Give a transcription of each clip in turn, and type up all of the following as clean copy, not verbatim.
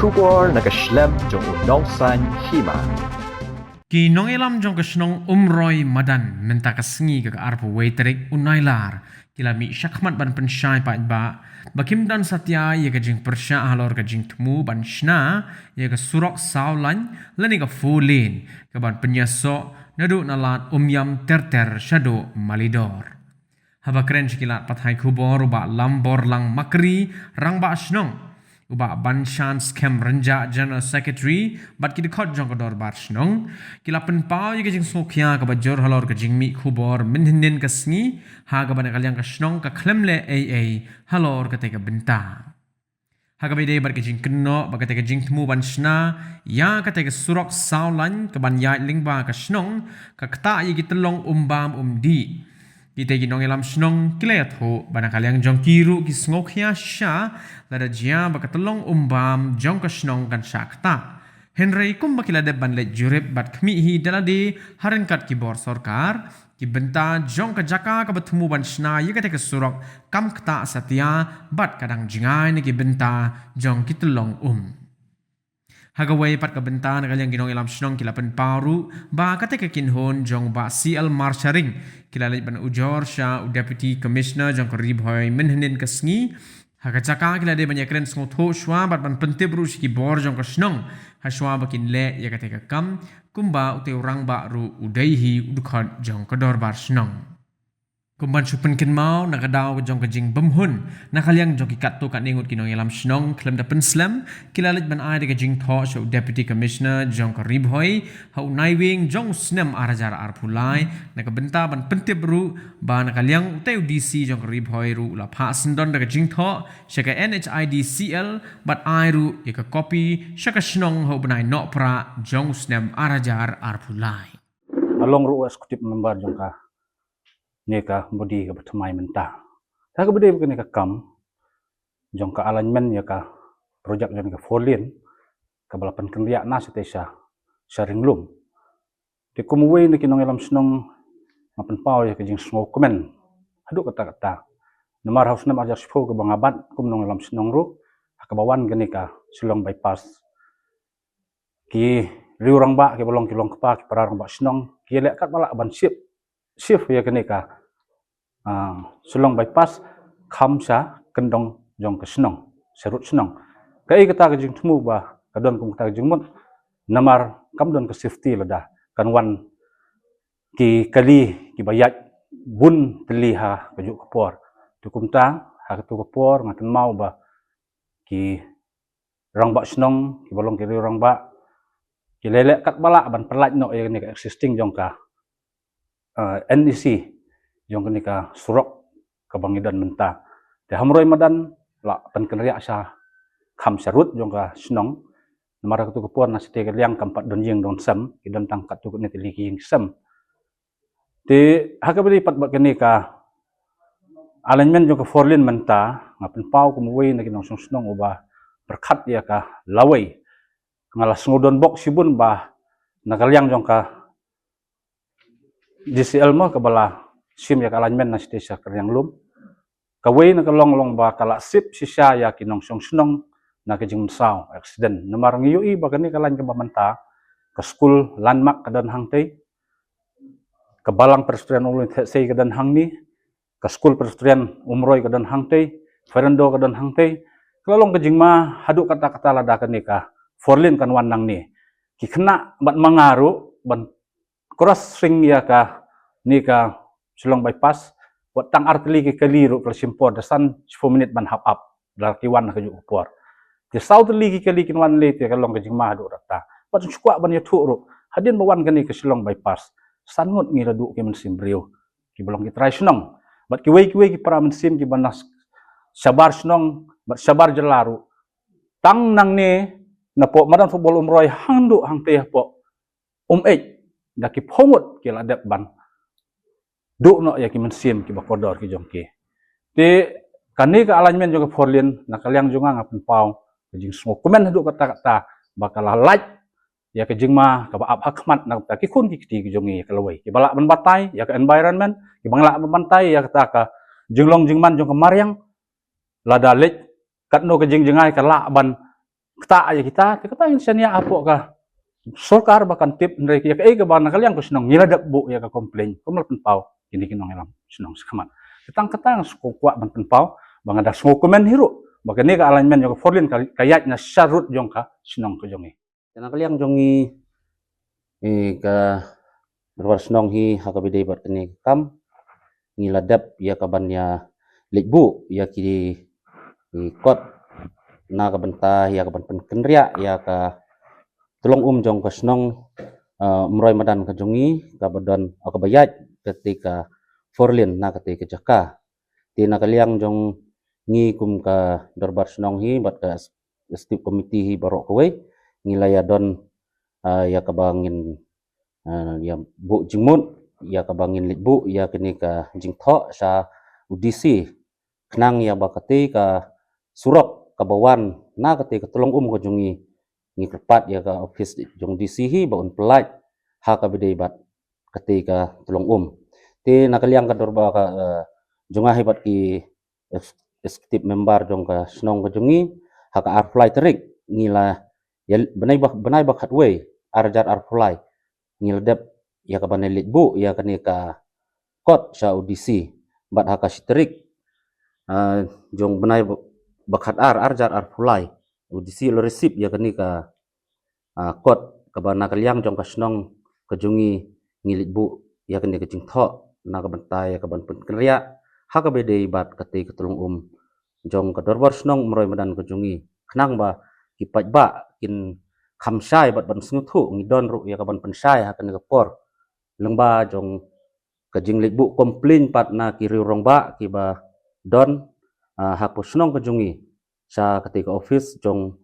kubor nakaslem jong unongsan hima. Ki nong elam jong kesnong umroy madan menta kasengi ke arpo waitrik unailar kila mi syakmat ban pensyai pa ba bakim dan satya ye ke jing persya halor ke jing temu ban shna ye ke surok saulan lani ke fulin ke ban penyasok nadu nalat yam terter shado malidor haba keren sikilat pathai kubor ba lambor lang makri rang ba snong uba banshan scam renja general secretary bat ki dekhot jong kodor bar snong kila pen pau ye jing sokhya ka bajor halor ka jing mi khubor minhin ka sngi ha ka ban kalyang ka snong ka khlemle aa halor ka te ka benta ha ka bide bar ka jing kno ba ka te ka jing tmu ban shna ya ka te ka surok saulan ka ban ya lingba ka snong ka kta ye ki telong umbam umdi kita ginong elam snong kilayat ho banakalyang jong kiru ki sngokhya sha lada jia bakatolong umbam jong ka snong kan sakta Henry kum bakilade banlet jurip bat khmi hi dalade harenkat ki bor sarkar ki benta jong ka jaka ka batmu ban shna yigate ka surok kam kta satya bat kadang jingai ne ki benta jong ki telong Hagaway pat kabenta nagalyang ginong ilam snong kilapan paru ba kate kinhon jong ba CL Marsharing kilalit ban ujor siya deputy commissioner jong karibhoy menhenin kasngi hagachaka kilade banyakren sngoto shwa bat ban pentibru ki bor jong kasnong haswa bakin le yakate kam kumba ute urang ba ru udaihi udukhat jong kador bar snong Kumban supen ken mau nakadaw jong kajing bemhun nakalyang jong kikat to kat ningut kinong yalam snong klem da penslam kilalit ban ai de kajing tho so deputy commissioner jong karibhoy hau naiwing jong snem arajar arpulai nakabenta ban pentib ru ba nakalyang uteu DC jong karibhoy ru la pha sendon da kajing tho shaka NHIDCL bat ai ru yaka copy shaka snong hau banai no pra jong snem arajar arpulai along ru eksekutif member jong ka neka bodi ka batmai mentah ta ka bodi ka neka kam jong ka alignment ya ka projek jong ka forlin ka balapan kenria na setesa sharing lum ti kumwe ne kinong elam snong mapen pau ya ka jing sngo komen hadu kata namar haus nam ajar sifo ka bangabat kum nong elam snong ru ka bawan ka neka silong bypass ki riurang ba ki bolong kilong kapa ki parang ba snong ki lek kat bala ban shift ya kenika sulong bypass khamsa kendong jong ke snong serut snong kai kata ke jing tmu ba kadon kum kata jing mut namar kam don ke safety lada kan wan ki kali ki bayat bun teliha ke juk kepor tukum ta ha ke tu kepor ngaten mau ba ki rang ba snong ki bolong ki rang ba ki lelek kat bala ban perlat no ya ni existing jong ka NEC yang kenika surok kebangidan mentah. Di hamroi madan la pen kenria sa kham sarut jong ka snong namara tu kepuan nasi te liang kampat don jing don sam ki don tangkat tu ne tiliki ing sam. Di hakabri pat ba kenika alignment jong ka forlin mentah ngapen pau kumwe na kinong snong uba berkat ya ka lawai ngalas ngodon bok sibun ba nakaliang jong ka DCL mo kabala sim ya alignment na stesa keryang lum kawai na kalong long ba kala sip sisa ya kinong snong na kajing saw accident namar ngiyo ba kani kalan ka bamanta ka school landmark kadan hangtei ka balang perstrian ulun sei kadan hangni ka school perstrian umroy kadan hangtei ferendo kadan hangtei kalong kajing ma hadu kata-kata lada kanika forlin kan wanang ni ki kena bat mangaru ban crossing ya ka nika silong bypass wat tang arteli ke kaliru plasimpor dasan 10 minit ban hap up darki wan ka juk por di south li ke kali kin wan le te kalong ke jingma do rata pat sukwa ban yetu ru hadin bawan kani ke silong bypass sanut ngi radu ke mensim brio ki bolong ki try snong bat ki wei ki para mensim ki banas sabar snong bat sabar jelaru tang nang ne na po madan football umroy hangdu hangte po daki phomut ki ladep ban du no ya ki mensim ki bakodor ki jongki ti kani ka alignment jong forlin nakaliang jonga ngapen pau jing smo komen hadu kata bakal laj ya ke jingma ka ba hakmat nak ta ki kun ki ti ki jongi kalawai ki balak ban batai ya ke environment ki bangla ban bantai ya kata ka jinglong jingman jong kemaryang lada lej katno ke jingjengai ka la ban kata ya kita yang senia apok ka sorkar bahkan tip mereka ya ke ba nakaliang ko sinong ngiladap bu ya ka komplain kumal penpau ini kinong elam sinong sekamat ketang sukwa ban penpau bang ada semua komen hiru bagan ni ka alignment yo forlin kayat na syarut jong ka sinong ko jongi Kana kaliang jongi ka berwar senong hi hakabide bat kene kam ngiladap ya kaban ya lekbu ya ki kot na ka benta ya kaban penkenria ya ka tolong jong ka senong mroy madan ka jongi ka badan akabayat ketika forlin na ketika jaka ti na kaliang jong ngi kum ka darbar senong hi bat ka stip komiti hi barok kowe ngilaya don ya kabangin ya bu jingmut ya kabangin litbu ya kini ka jingtho sa udisi kenang ya bakati ka surok kabawan na kati ka tolong ko jungi ngi kerpat ya ka office jong disi hi baun pelat ha ka bidai bat kati ka tolong ti nakaliang ka dorba ka jonga hebat ki eksekutif member jong ka senong ka jungi ha ka arfly terik ngila ya benai bak hatwe arjar arfly ngiladap ya ka banelit bu ya kani ka kot sa audisi bat haka sitrik jong benai bakhat arjar arfly audisi lo resip ya kani ka kot ka bana kaliang jong ka senong ka jungi ngilit bu ya kani ka jingtho na ka bantai ya ka ban penria haka bede bat kati ka tulung jong ka dorbar senong mroy madan ka jungi kenang ba kipat ba kin khamsai bat ban snuthu ngidon ru ya kaban pensai hakan ka por lengba jong ka jinglik bu komplain pat na kiri rong ba ki ba don hapo snong ka jungi sa ketika office jong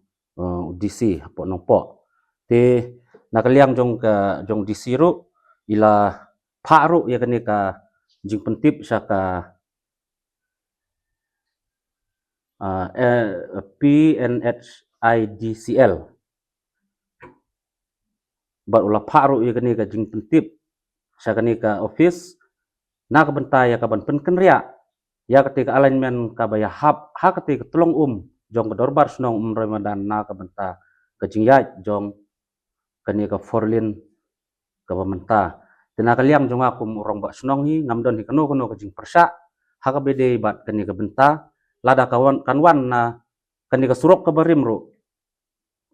DC hapo nongpo te nakaliang jong DC ru ila pha ru ya kani ka jing pentip sa ka PNHIDCL bat ulah paru ya kani ka jing pentip sa kani ka office na ka bentai ya ka ban penkenria ya ketika alignment ka baya hab ha ketika tolong jong ka dorbar senong ramadan na ka benta ka jingyat jong kani ka forlin ka bamenta tena kaliang jong aku urang ba senong hi ngamdon hi kano ka jing persa ha ka bede bat kani ka benta lada kawan kanwan na kani ka surok ka barim ru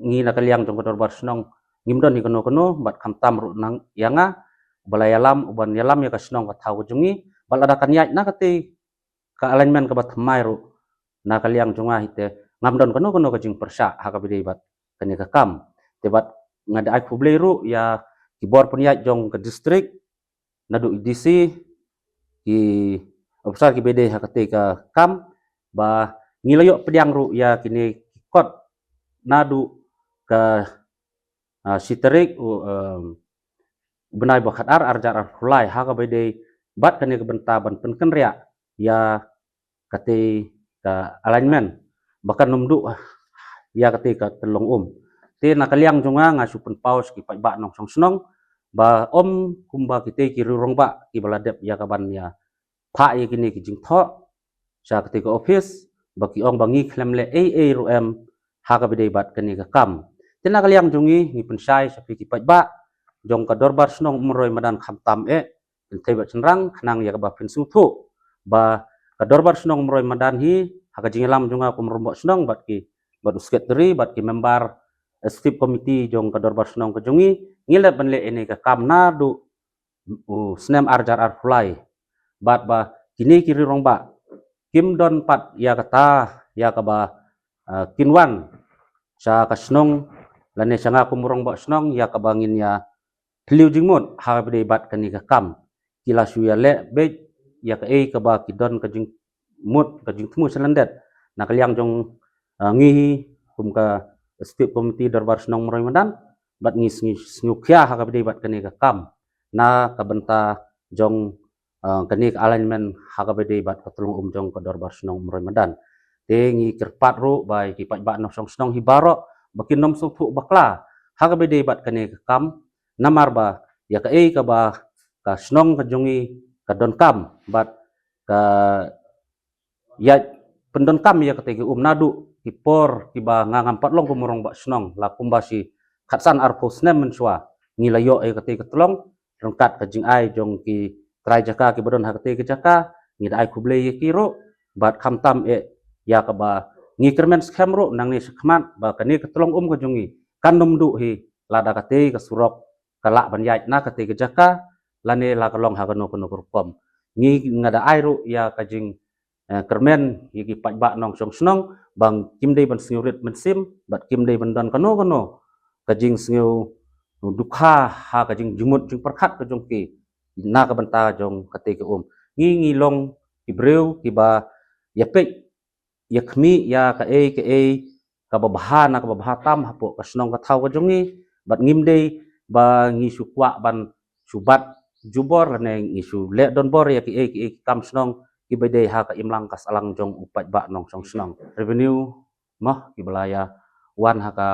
ngi na kaliang jong ka dorbar senong ngimdon ni kono bat kamtam ru nang yanga balayalam uban yalam ya kasnong ka thaw jungi bal ada kanyat na kati ka alignment ka bat mai ru na kaliang junga hite ngamdon kono ka jing persa ha ka bidei bat kani ka kam te bat ngada ai publi ru ya kibor puniat jong ka distrik nadu DC ki obsar ki bidei ha kati ka kam ba ngilayo pediang ru ya kini kot nadu ka siterik benai bakhat arjar arfulai ha ka bede bat kani ka benta ban penkenria ya kati ka alignment bahkan numdu ya kati ka telong te nakaliang jonga ngasu penpaus ki pai ba nong song snong ba kumba kite ki rurong ba ki baladep ya ka ban ya pha ye kini ki jingtho sa kati ka office baki ong bangi klemle ru ha ka bede bat kani ka kam tena kaliang jungi ni pensai sapi kipat ba jong ka dorbar senong mroy madan khamtam tei ba cenrang khnang ya ba pensu thu ba ka dorbar senong mroy madan hi haka jingelam junga kum rombo senong bat usketri bat ki member stip komiti jong ka dorbar senong ka jungi ngile banle ene ka kam na du snem arjar arfulai bat ba kini kiri rong ba kim don pat ya kata ya ka ba kinwan sa kasnong lane sanga kumurong ba senong ya kabangin ya hliu jingmut ha bede bat kani ka kam kila suya le be ya ka ka ba ki don ka jing mut ka jing tmu selandet na kaliang jong ngi kum ka stip komiti darbar senong mroy madan bat ngi sngukya ha bede bat kani ka kam na ka benta jong kani ka alignment ha bede bat ka tulung jong ka darbar senong mroy madan te ngi kerpat ru bai ki pat ba no song senong hibaro bakin nom supu bakla ha ka bede bat kani ka kam namar ba ya ka ka ba ka snong ka jungi ka don kam bat ka ya pendon kam ya ka tegi nadu kipor kiba ngangam patlong kumurong ba snong la kumba si khatsan arpo snem menswa ngilayo ai kate ketlong rengkat ka jing ai jong ki trai jaka ki bodon hakate ke jaka ngida ai kuble ye kiro bat khamtam e ya ka ba ngi kermen skhamro nang ni skmat ba kani ketlong ka jungi kanum du hi lada kate ka surok kala banyai na kate ke jaka lane la kalong hagano kono kurpom ngi ngada ai ru ya ka jing kermen yigi pajba nong song snong bang kimdei ban singurit mensim bat kimdei ban don kono kajing singu dukha ha kajing jumut jing perkhat ka jong ki na ka banta jong kate ke ngi long ibreu ki ba yapek yakmi ya ka ka babha na ka babha tam hapo ka snong ka thau ka jongi bat ngimdei ba ngi sukwa ban subat jubor ne ngi su le don bor ya ki kam snong ki bede ha ka imlang kas alang jong upat ba nong song snong revenue mah ki belaya wan ha ka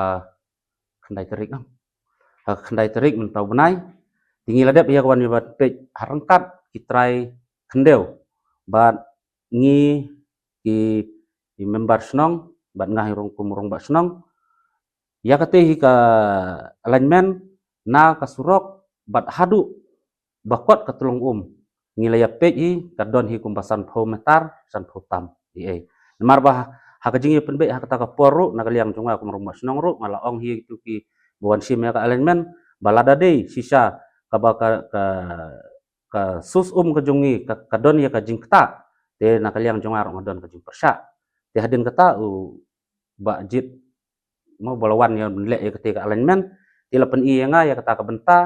khandai terik nang ha khandai terik mentau benai tinggi ladap ya kawan bat pe harangkat kitrai khendeu bat ngi ki member snong bat ngai rong kumurong ba snong ya kate hi ka alignment na ka surok bat hadu bakot ka tulung ngilaya pe hi kadon hi kumbasan pho metar san pho tam i namar ba ha ka jingi penbe ha kata ka poru na kaliang jonga kumurong ba snong ru ngala ong hi tu ki buan sim ya ka alignment balada dei sisa ka ba ka sus ka jongi ka kadon ya ka jing kata te na kaliang jonga ro ngadon ka jing persya te hadin kata ba jit mau balawan ya benlek ya ketika alignment te lapen i nga ya kata ka benta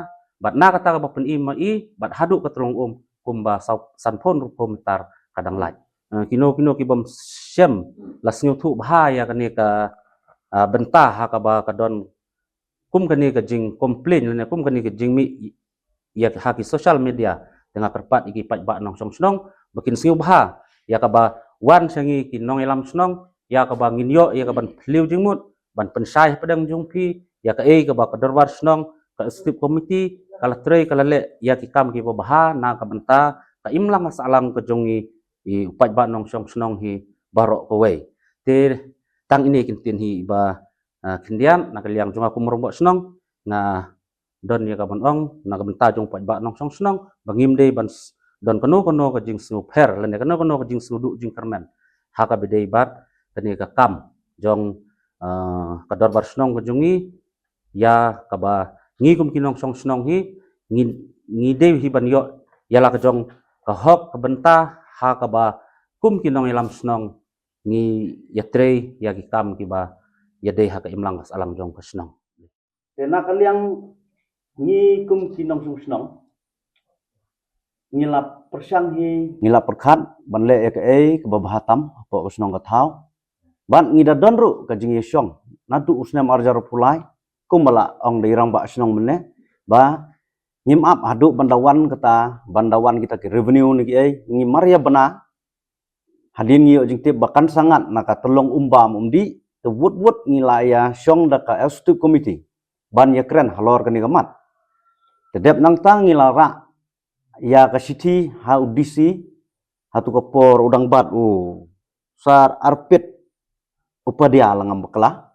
bat na kata ka bapen i ma i bat hadu ka tulung kumba sanpon rupo metar kadang lai kino ki bom sem lasnyu thu bha ya kane ka benta ha ka ba kadon kum kani ka jing complain ne kum kani ka jing mi ya ha ki social media tengah kerpat iki pajba nong song snong bakin siu bha ya ka ba wan sangi ki nong elam snong ya ka ba nginyo ya ka ban phliu jingmut ban pensai pedang jungpi ya ka ka ba ka dorwar snong ka stip committee kala trei kala le ya ki kam ki bha na ka benta ka imlang asalang ka jongi i pajba nong song snong hi barok ko wei te tang ini kintin hi ba kendian na kaliang jonga kumurong ba snong na don ya ka ban ong na ka benta jong pajba nong song snong bangim dei ban don kono ka jing su pher le kono ka jing su du jing kermen ha ka bedei bat tani ka kam jong ka dor bar snong ka jongi ya ka ba ngi kum kinong song snong hi ngi dei hi ban yo ya la ka jong ka hok ka benta ha ka ba kum kinong elam snong ngi ya trei ya ki kam ki ba ya dei ha ka imlang kas alang jong ka snong te na kaliang ngi kum kinong song snong ngilap persang hi ngilap perkhat ban le ka ka babahatam po snong ka thau ban ngida don ru ka jing yesong natu usnem arjar pulai kumbala ong deirang ba snong mene ba ngim ap hadu bandawan kita ki revenue ni ngi maria bana hadin ngi jing tip bakan sangat naka tolong umbam umdi te wut ngilaya syong da ka executive committee ban ya kren halor kani gamat tedep nang tang ngilara ya ka city ha udisi hatu ka por udang bat sar arpit upadia langam bekla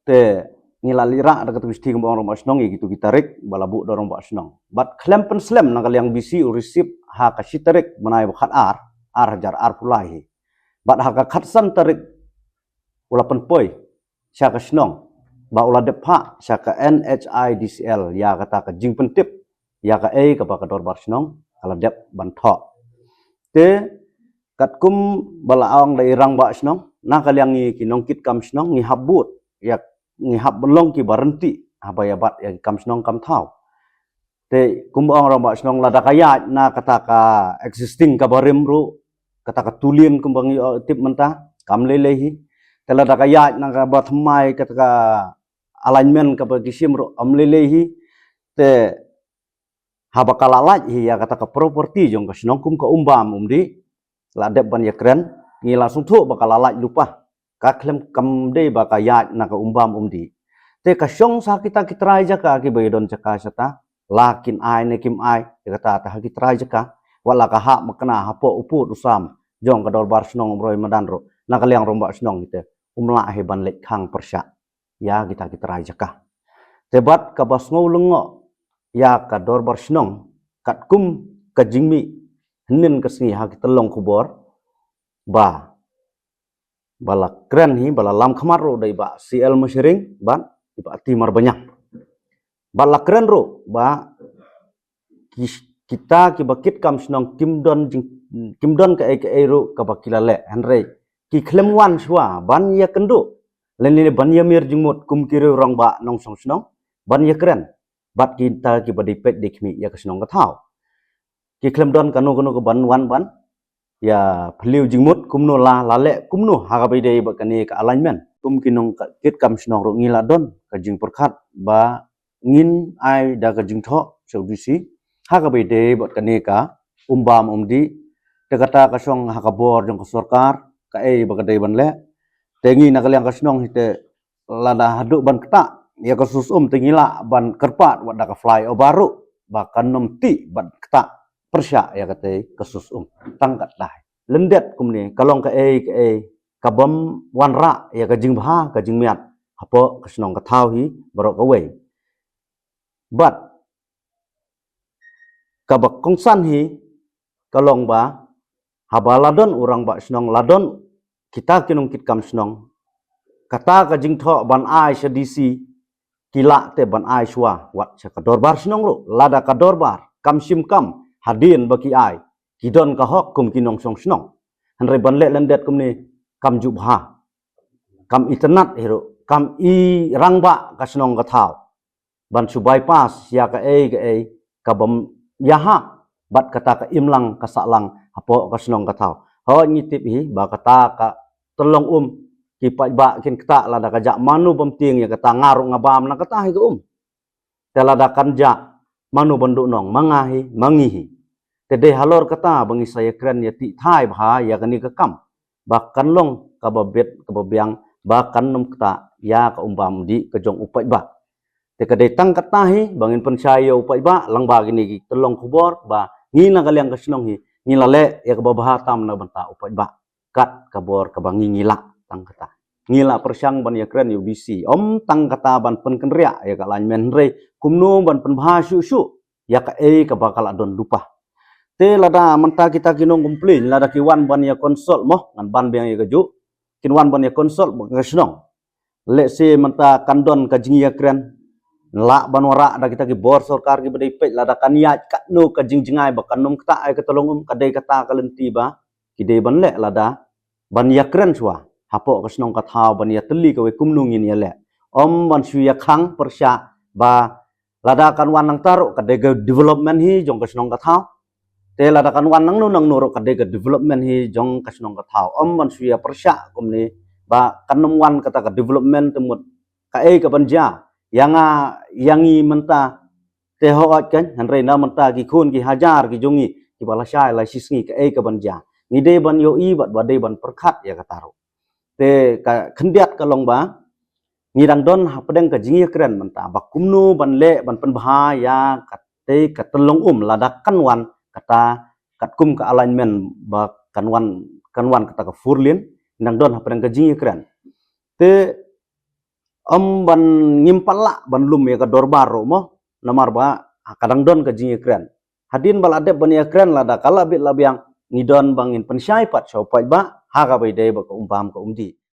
te ngilalira ada kata mesti ngomong orang basnong gitu gitarik balabu dorong basnong bat klem pen slem nang kaliang bisi receipt ha ka sitarik menai khat ar hajar ar pulai bat ha ka khatsan tarik ula pen poi sya ka snong ba ula depa sya ka NHIDCL ya kata ka jing pentip ya ka ka ba ka dor basnong kala dep ban tho te kat kum balaong dai rang basnong na kaliang ngi kinongkit kam snong ngi habut ya ngihap belong ki barenti apa ya bat yang kam snong kam thau te kumbang orang ba snong lada kaya na kata ka existing ka barim ru kata ka tulien kumbang tip menta kam lelehi te lada kaya na ka ba thmai kata ka alignment ka ba kisim ru am lelehi te haba kalalaj hi ya kata ka property jong ka snong kum ka umbam umdi ladep ban ya kren ngi langsung thu ba kalalaj lupa ka klem kam de ba ka ya na ka umbam umdi te ka syong sa kita kitrai jaka ki baydon jaka sata lakin ai ne kim ai kata ta kitrai jaka wala ka ha makna hapo uput usam jong ka dol bar snong roy madan ro na ka liang romba snong ite umla heban lek khang persya ya kita rai jakah tebat ka bas ngau lengo ya ka dor bar snong kat kum ka jingmi hnen ka sngi ha telong kubor ba bala kren hi bala lam khamar ro dai ba CL Mashering ban iba timar banyak bala kren ro ba kita ki bakit kam snong kimdon ka ro ka bakila le hanre ki klemwan shwa ban ya kendo lenile ban ya mir jingmut kum kire rong ba nong song snong ban ya kren bat kita ki badi pet dikmi ya kasnong ka thau ki klemdon kanu ka ban wan ban ya phliu jingmut kumno la lale kumno ha ka bide ba kani ka alignment kum kinong ka kit kam snong ro ngila don ka jing perkhat ba ngin ai da ka jing tho saudisi ha ka bide ba kani ka umbam umdi tekata ka song ha ka bor jong ka sarkar ka ba ka dai ban le tengi na kalyang ka snong hite lada hadu ban kta ya ka sus tengila ban kerpat wa da ka fly obaru ba kanom ti ban kta persya ya kate kasus tangkat dah lendet kumni kalong ka kabam wanra ya ka jing bha ka jing miat apo kasnong ka thau hi barok away but kabak kongsan hi kalong ba habaladon urang ba snong ladon kita kinong kit kam snong kata ka jing tho ban ai sedisi kila te ban ai shwa wat cha ka dorbar snong ro lada ka dorbar kam sim kam hadin baki ai kidon ka hok kum kinong song snong hanre ban le lendet kum ni kam jubha kam internet hero kam i rangba ka snong ka thau ban su bypass ya ka ka bam yaha bat kata ka imlang ka salang apo ka snong ka thau ho ngitip hi ba kata ka tolong ki pa ba kin kata lada ka ja manu bam ting ya kata ngaru ngabam na kata hi ka telada kan ja manu bandu nong mangahi mangihi tede halor kata bangi saya keren ya ti thai bha ya kani ka kam bakan long ka babet ka babyang bakan num kata ya ka umbam di ka jong upai ba te ka tang kata hi bangin pensaya upai ba lang ba gini tolong kubor ba ngina kalyang kasnong hi ngila le ya ka babha tam na banta upai ba kat kabor ka bangi ngila tang kata ngila persyang ban ya keren UBC tang kata ban pen kenria ya ka alignment re kumno ban pen bha syu ya ka ka bakal adon lupa te lada menta kita kinong komplain lada kiwan ban ya konsol moh ngan ban beng ya kaju kinwan ban ya konsol ngasnong le se menta kandon ka jing ya keren la ban wara da kita ki bor sarkar ki bedai pej lada kaniat ka no ka jing jingai ba kanom kata ai ka tolong kadai kata kalenti ba kide ban le lada ban ya keren swa hapo kasnong ka thau ban ya teli ka we kumnungin ya le ban su ya khang persya ba lada kan wan nang taru kadai ka development hi jong kasnong ka thau te lada kan wan nang nuro kadai ka development hi jong kasnong ka thau ban su ya persya kumni ba kanom wan kata ka development temut ka ka banja yangi menta te ho kan hanre na menta ki khun ki hajar ki jongi ki balasai la sisngi ka banja ngide ban yo i bat badai ban perkhat ya kataru te ka khendiat ka long ba ngidang don pedeng ka jingi keren menta ba kumnu ban le ban pen bha ya kate ka telong lada kanwan kata katkum ka alignment ba kanwan kata ka furlin nang don pedeng ka jingi keren te ban ngimpala ban lum ya ka dorbaro mo namar ba kadang don ka jingi keren hadin bal adep ban ya keren lada kala bit labiang ngidon bangin pensyai pat sopai ba ha ka bai dei ba ka umpam ka umdi